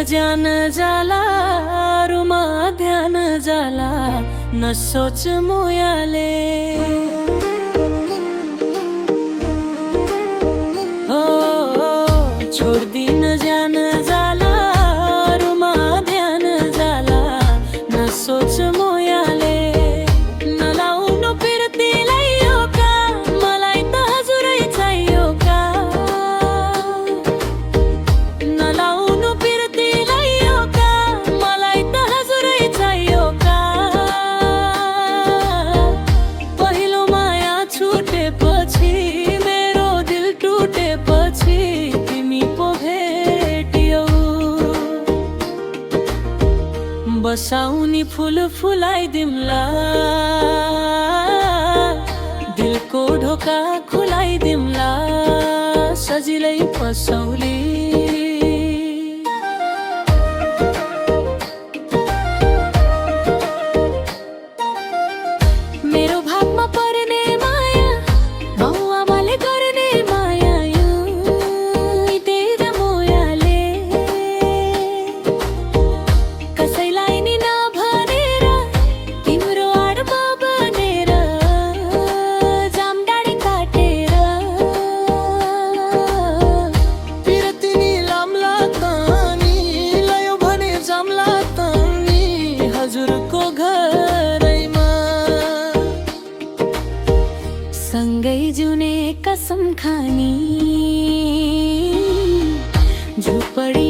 ज्यान जाला रुमा ध्यान जाला न सोच मोयाले हो छोड़ दिन ज्यान जाला रुमा ध्यान जाला न सोच मोयाले न लाउनु पिर्तीलाई यो का मलाई त हजुरै चाहियो का न लाउनु पिर्तीलाई यो का मलाई त हजुरै चाहियो का पहिलो माया छुटेपछि मेरो दिल टुटेपछि तिमी पो भेटियौ बसाउनी फुल फुलाइदिम्ला दिलको ढोका खुलाइदिम्ला सजिलै पसौली मेरो भागमा पर्ने माया बाउ आमाले गर्ने माया यो तेरा मोयाले कसैलाई नि नभनेर तिम्रो आडमा बनेर जाम डाँडी काटेर पिरतिनी लाम्ला तानी लयो भने जाम्ला तानी हजुरको घरैमा सँगै जिउने कसम खानी झुपडी